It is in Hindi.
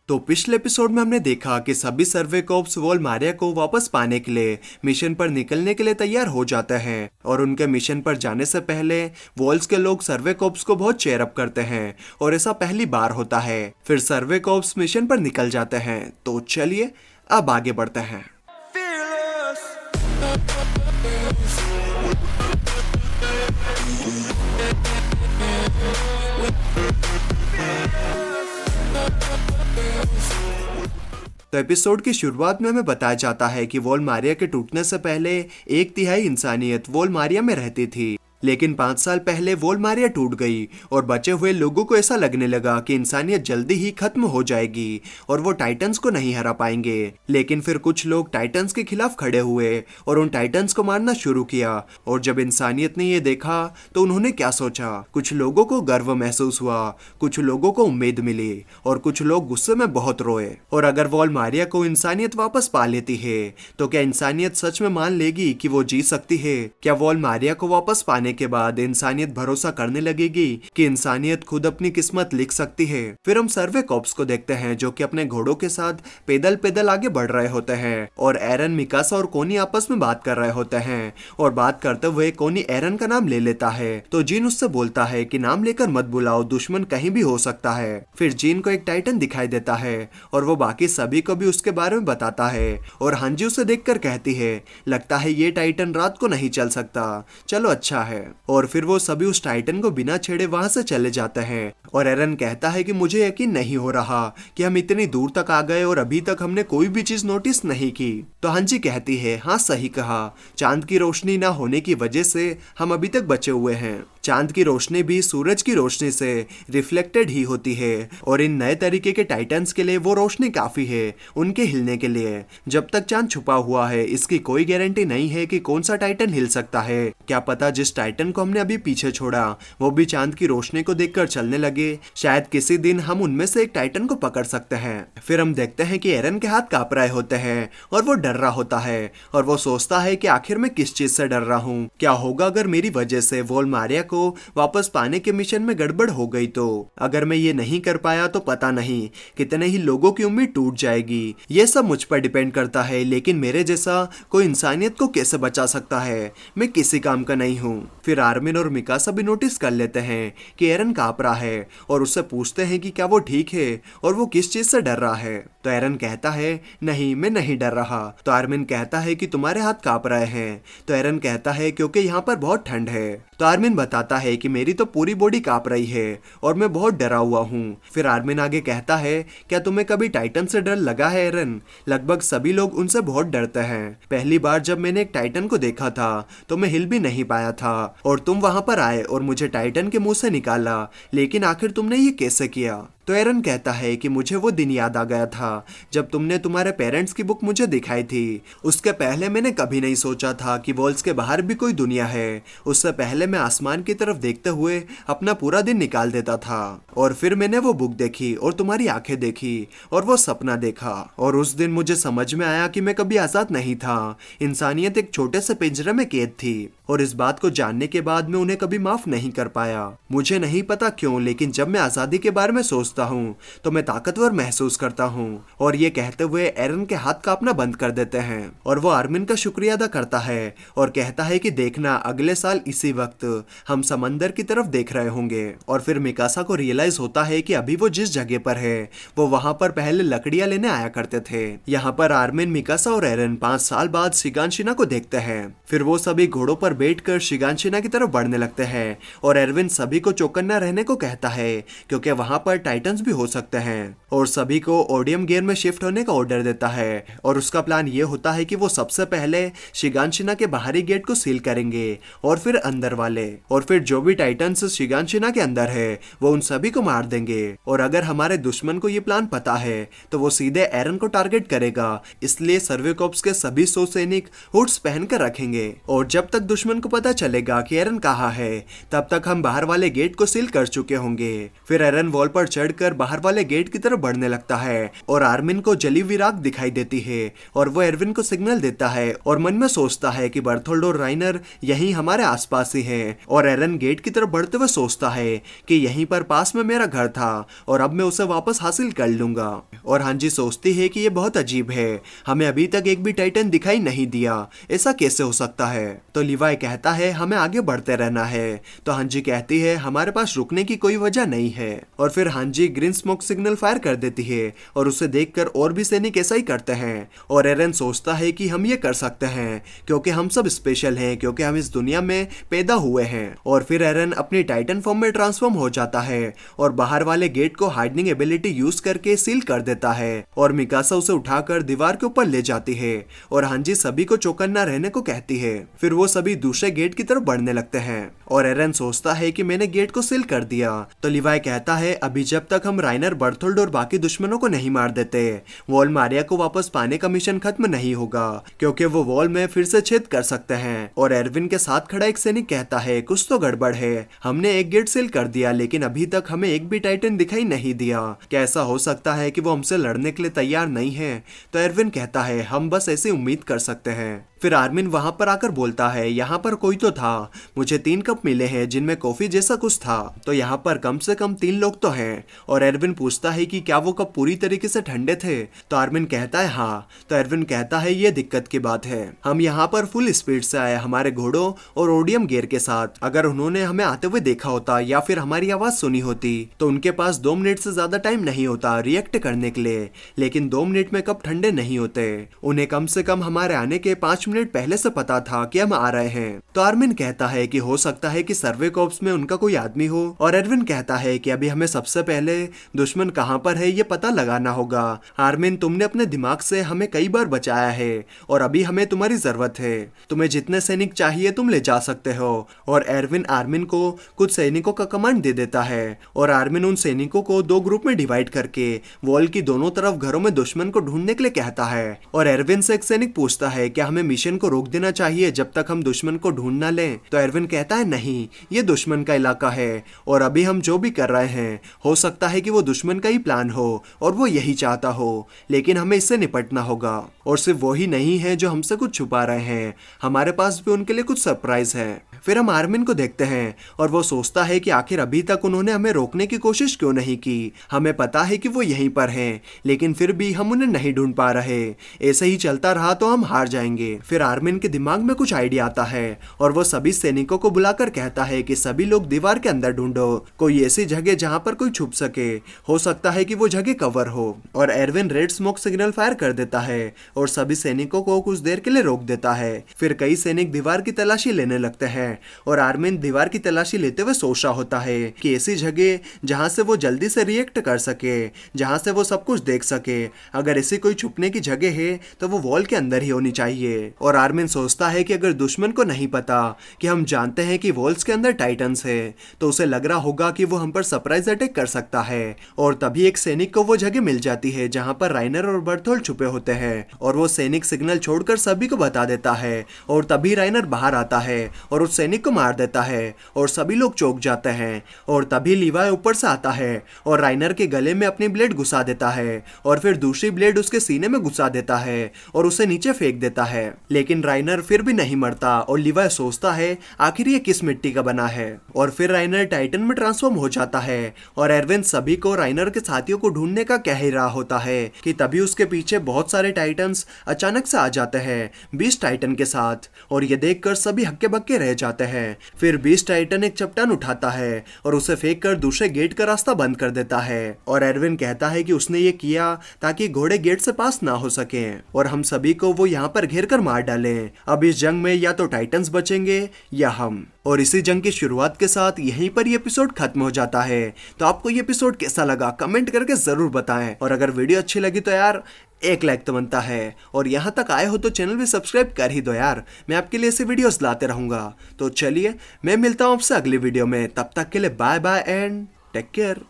तो पिछले एपिसोड में हमने देखा कि सभी सर्वे कॉर्प्स वोलमारिया को वापस पाने के लिए मिशन पर निकलने के लिए तैयार हो जाते हैं और उनके मिशन पर जाने से पहले वॉल्स के लोग सर्वे कॉर्प्स को बहुत चेयर अप करते हैं और ऐसा पहली बार होता है। फिर सर्वे कॉर्प्स मिशन पर निकल जाते हैं। तो चलिए अब आगे बढ़ते हैं। तो एपिसोड की शुरुआत में हमें बताया जाता है कि वोलमारिया के टूटने से पहले 1/3 इंसानियत वोलमारिया में रहती थी, लेकिन 5 साल पहले वोलमारिया टूट गई और बचे हुए लोगों को ऐसा लगने लगा कि इंसानियत जल्दी ही खत्म हो जाएगी और वो टाइटन्स को नहीं हरा पाएंगे। लेकिन फिर कुछ लोग टाइटन्स के खिलाफ खड़े हुए और उन टाइटन्स को मारना शुरू किया। और जब इंसानियत ने ये देखा तो उन्होंने क्या सोचा? कुछ लोगों को गर्व महसूस हुआ, कुछ लोगों को उम्मीद मिली और कुछ लोग गुस्से में बहुत रोए। और अगर वोलमारिया को इंसानियत वापस पा लेती है तो क्या इंसानियत सच में मान लेगी कि वो जी सकती है? क्या वोलमारिया को वापस पाने के बाद इंसानियत भरोसा करने लगेगी कि इंसानियत खुद अपनी किस्मत लिख सकती है? फिर हम सर्वे कॉर्प्स को देखते हैं जो कि अपने घोड़ों के साथ पैदल पैदल आगे बढ़ रहे होते हैं और एरन, मिकासा और कोनी आपस में बात कर रहे होते हैं। और बात करते हुए कोनी एरन का नाम ले लेता है तो जीन उससे बोलता है कि नाम लेकर मत बुलाओ, दुश्मन कहीं भी हो सकता है। फिर जीन को एक टाइटन दिखाई देता है और वो बाकी सभी को भी उसके बारे में बताता है और हांजी उसे देखकर कहती है, लगता है ये टाइटन रात को नहीं चल सकता, चलो अच्छा है। और फिर वो सभी उस टाइटन को बिना छेड़े वहां से चले जाते हैं। और एरन कहता है कि मुझे यकीन नहीं हो रहा कि हम इतनी दूर तक आ गए और अभी तक हमने कोई भी चीज नोटिस नहीं की। तो हांजी कहती है, हाँ सही कहा, चांद की रोशनी ना होने की वजह से हम अभी तक बचे हुए हैं। चांद की रोशनी भी सूरज की रोशनी से रिफ्लेक्टेड ही होती है और इन नए तरीके के टाइटन्स के लिए वो रोशनी काफी है उनके हिलने के लिए। जब तक चांद छुपा हुआ है इसकी कोई गारंटी नहीं है कि कौन सा टाइटन हिल सकता है। क्या पता जिस टाइटन को हमने अभी पीछे छोड़ा वो भी चांद की रोशनी को देखकर चलने लगे। शायद किसी दिन हम उनमें से एक टाइटन को पकड़ सकते हैं। फिर हम देखते हैं कि एरन के हाथ कांप रहे होते हैं और वो डर रहा होता है और वो सोचता है कि आखिर मैं किस चीज से डर रहा हूँ। क्या होगा अगर मेरी वजह से वोलमारिया को वापस पाने के मिशन में गड़बड़ हो गई? तो अगर मैं ये नहीं कर पाया तो पता नहीं कितने ही लोगों की उम्मीद टूट जाएगी। ये सब मुझ पर डिपेंड करता है, लेकिन मेरे जैसा कोई इंसानियत को कैसे बचा सकता है? मैं किसी काम का नहीं हूँ। फिर आर्मिन और मिकासा भी नोटिस कर लेते हैं कि एरन कांप रहा है और उससे पूछते हैं कि क्या वो ठीक है और वो किस चीज से डर रहा है। तो एरन कहता है, नहीं मैं नहीं डर रहा। तो आर्मिन कहता है कि तुम्हारे हाथ कांप रहे हैं। तो एरन कहता है क्योंकि यहाँ पर बहुत ठंड है। तो आर्मिन बताता है कि मेरी तो पूरी बॉडी कांप रही है और मैं बहुत डरा हुआ हूँ। फिर आर्मिन आगे कहता है, क्या तुम्हें कभी टाइटन से डर लगा है एरन? लगभग सभी लोग उनसे बहुत डरते हैं। पहली बार जब मैंने एक टाइटन को देखा था तो मैं हिल भी नहीं पाया था और तुम वहां पर आए और मुझे टाइटन के मुंह से निकाला, लेकिन आखिर तुमने ये कैसे किया? तो एरन कहता है कि मुझे वो दिन याद आ गया था जब तुमने तुम्हारे पेरेंट्स की बुक मुझे दिखाई थी। उसके पहले मैंने कभी नहीं सोचा था कि वॉल्स के बाहर भी कोई दुनिया है। उससे पहले मैं आसमान की तरफ देखते हुए अपना पूरा दिन निकाल देता था और फिर मैंने वो बुक देखी और तुम्हारी आंखें देखी और वो सपना देखा और उस दिन मुझे समझ में आया कि मैं कभी आजाद नहीं था। इंसानियत एक छोटे से पिंजरे में कैद थी और इस बात को जानने के बाद मैं उन्हें कभी माफ नहीं कर पाया। मुझे नहीं पता क्यों, लेकिन जब मैं आजादी के बारे में सोचता हूँ तो मैं ताकतवर महसूस करता हूँ। और ये कहते हुए एरन के हाथ कांपना बंद कर देते हैं और वो आर्मिन का शुक्रिया अदा करता है और कहता है कि देखना अगले साल इसी वक्त हम समंदर की तरफ देख रहे होंगे। और फिर मिकासा को रियलाइज होता है कि अभी वो जिस जगह पर है वो वहां पर पहले लकड़ियां लेने आया करते थे। यहाँ पर आर्मिन, मिकासा और एरन 5 साल बाद शिगानशिना को देखते हैं। फिर वो सभी घोड़ों पर बैठकर शिगानशिना की तरफ बढ़ने लगते हैं और एरविन सभी को चौकन्ना रहने को कहता है क्योंकि वहां पर टाइटन्स भी हो सकते हैं और सभी को ओडियम गियर में शिफ्ट होने का ऑर्डर देता है। और उसका प्लान ये होता है कि वो सबसे पहले शिगानशिना के बाहरी गेट को सील करेंगे और फिर अंदर वाले, और फिर जो भी टाइटन्स शिगानशिना के अंदर है वो उन सभी को मार देंगे। और अगर हमारे दुश्मन को ये प्लान पता है तो वो सीधे एरन को टारगेट करेगा, इसलिए सर्वे कॉर्प्स के सभी 100 सैनिक हुड्स पहनकर रखेंगे और जब तक दुश्मन को पता चलेगा कि एरन कहाँ है तब तक हम बाहर वाले गेट को सील कर चुके होंगे। फिर एरन वॉल पर चढ़कर बढ़कर बाहर वाले गेट की तरफ बढ़ने लगता है और आर्मिन को जली हुई राख दिखाई देती है और वो एरविन को सिग्नल देता है और मन में सोचता है कि बर्थोल्ड और राइनर यहीं हमारे आसपास ही हैं। और एरन गेट की तरफ बढ़ते हुए सोचता है कि यहीं पर पास में मेरा घर था और अब मैं उसे वापस हासिल कर लूंगा। और हांजी सोचती है कि ये बहुत अजीब है, हमें अभी तक एक भी टाइटन दिखाई नहीं दिया, ऐसा कैसे हो सकता है। तो लिवाई कहता है हमें आगे बढ़ते रहना है। तो हांजी कहती है हमारे पास रुकने की कोई वजह नहीं है। और फिर हांजी ग्रीन स्मोक सिग्नल फायर कर देती है और उसे देखकर और भी सैनिक ऐसा ही करते हैं। और एरन सोचता है कि हम ये कर सकते हैं क्योंकि हम सब स्पेशल हैं, क्योंकि हम इस दुनिया में पैदा हुए हैं। और फिर एरन अपनी टाइटन फॉर्म में ट्रांसफॉर्म हो जाता है और बाहर वाले गेट को हाइडनिंग एबिलिटी यूज करके सील कर देता है। और मिकासा उसे उठाकर दीवार के ऊपर ले जाती है और हांजी सभी को चौकन्ना रहने को कहती है। फिर वो सभी दूसरे गेट की तरफ बढ़ने लगते हैं और एरन सोचता है कि मैंने गेट को सील कर दिया। तो लिवाई कहता है अभी जब तक हम राइनर, बर्थोल्ड और बाकी दुश्मनों को नहीं मार देते वॉल मारिया को वापस पाने का मिशन खत्म नहीं होगा, क्योंकि वो वॉल में फिर से छेद कर सकते हैं। और एरविन के साथ खड़ा एक सैनिक कहता है कुछ तो गड़बड़ है, हमने एक गेट सील कर दिया लेकिन अभी तक हमें एक भी टाइटन दिखाई नहीं दिया, क्या ऐसा हो सकता है कि वो हमसे लड़ने के लिए तैयार नहीं है। तो एरविन कहता है हम बस ऐसे उम्मीद कर सकते हैं। फिर आर्मिन वहां पर आकर बोलता है यहाँ पर कोई तो था, मुझे 3 कप मिले हैं जिनमें कॉफी जैसा कुछ था, तो यहाँ पर कम से कम 3 लोग तो हैं। और एरविन पूछता है कि क्या वो कप पूरी तरीके से ठंडे थे। तो आर्मिन कहता है हाँ। तो एरविन कहता है ये दिक्कत की बात है, हम यहाँ पर फुल स्पीड से आए हमारे घोड़ों और ओडियम गियर के साथ, अगर उन्होंने हमें आते हुए देखा होता या फिर हमारी आवाज सुनी होती तो उनके पास 2 मिनट से ज्यादा टाइम नहीं होता रिएक्ट करने के लिए, लेकिन 2 मिनट में कप ठंडे नहीं होते, उन्हें कम से कम हमारे आने के 5 मिनट पहले से पता था कि हम आ रहे हैं। तो आर्मिन कहता है कि हो सकता है कि सर्वे कॉर्प्स में उनका कोई आदमी हो। और एरविन कहता है कि अभी हमें सबसे पहले दुश्मन कहां पर है ये पता लगाना होगा। आर्मिन तुमने अपने दिमाग से हमें कई बार बचाया है और अभी हमें तुम्हारी जरूरत है, तुम्हें जितने सैनिक चाहिए तुम ले जा सकते हो। और एरविन आर्मिन को कुछ सैनिकों का कमांड दे देता है और आर्मिन उन सैनिकों को 2 ग्रुप में डिवाइड करके वॉल की दोनों तरफ घरों में दुश्मन को ढूंढने के लिए कहता है। और एरविन से एक सैनिक पूछता है क्या हमें मिशन को रोक देना चाहिए जब तक हम दुश्मन को ढूंढ ना लें। तो एरविन कहता है नहीं, ये दुश्मन का इलाका है और अभी हम जो भी कर रहे हैं हो सकता है कि वो दुश्मन का ही प्लान हो और वो यही चाहता हो, लेकिन हमें इससे निपटना होगा। और सिर्फ वो ही नहीं है जो हमसे कुछ छुपा रहे हैं, हमारे पास भी उनके लिए कुछ सरप्राइज है। फिर हम आर्मिन को देखते हैं और वो सोचता है कि आखिर अभी तक उन्होंने हमें रोकने की कोशिश क्यों नहीं की, हमें पता है कि वो यहीं पर हैं लेकिन फिर भी हम उन्हें नहीं ढूंढ पा रहे, ऐसे ही चलता रहा तो हम हार जाएंगे। फिर आर्मिन के दिमाग में कुछ आइडिया आता है और वो सभी सैनिकों को बुलाकर कहता है कि सभी लोग दीवार के अंदर ढूंढो कोई ऐसी जगह जहां पर कोई छुप सके, हो सकता है कि वो जगह कवर हो। और Erwin red smoke signal fire कर देता है और सभी सैनिकों को कुछ देर के लिए रोक देता है। फिर कई सैनिक दीवार की तलाशी लेने लगते हैं और आर्मिन दीवार की तलाशी लेते हुए सोच रहा होता है कि ऐसी जगह जहां से वो जल्दी से रिएक्ट कर सके, जहां से वो सब कुछ देख सके, अगर ऐसी कोई छुपने की जगह है तो वो वॉल के अंदर ही होनी चाहिए। और आर्मिन सोचता है कि अगर दुश्मन को नहीं पता कि हम जानते हैं कि वॉल्स के अंदर टाइटन्स है तो उसे लग रहा होगा कि वो हम पर सरप्राइज अटैक कर सकता है। और तभी एक सैनिक को वो जगह मिल जाती है जहां पर राइनर और बर्थोल्ड छुपे होते हैं और वो सैनिक सिग्नल छोड़कर सभी को बता देता है। और तभी राइनर बाहर आता है और उस सैनिक को मार देता है और सभी लोग चौंक जाते हैं। और तभी लिवाई ऊपर से आता है और राइनर के गले में अपनी ब्लेड घुसा देता है और फिर दूसरी ब्लेड उसके सीने में घुसा देता है और उसे नीचे फेंक देता है, लेकिन राइनर फिर भी नहीं मरता और लिवाई सोचता है आखिर ये किस मिट्टी का बना है। और फिर राइनर टाइटन में ट्रांसफॉर्म हो जाता है और एरविन सभी को राइनर के साथियों को ढूंढने का कह ही रहा होता है कि तभी उसके पीछे बहुत सारे टाइटन्स अचानक से आ जाते हैं 20 टाइटन के साथ और ये देखकर सभी हक्के बक्के रह जाते हैं। फिर 20 टाइटन एक चट्टान उठाता है और उसे फेंक कर दूसरे गेट का रास्ता बंद कर देता है और एरविन कहता है कि उसने ये किया ताकि घोड़े गेट से पास ना हो सके और हम सभी को वो यहाँ पर घेर कर मार डालें। अब इस जंग में या तो टाइटन्स बचेंगे या हम। और इसी जंग की शुरुआत के साथ यहीं पर ये एपिसोड खत्म हो जाता है। तो आपको ये एपिसोड कैसा लगा कमेंट करके जरूर बताएं और अगर वीडियो अच्छी लगी तो यार एक लाइक तो बनता है और यहाँ तक आए हो तो चैनल भी सब्सक्राइब कर ही दो यार, मैं आपके लिए ऐसे वीडियोस लाते रहूंगा। तो चलिए मैं मिलता हूँ आपसे अगली वीडियो में, तब तक के लिए bye bye and take care.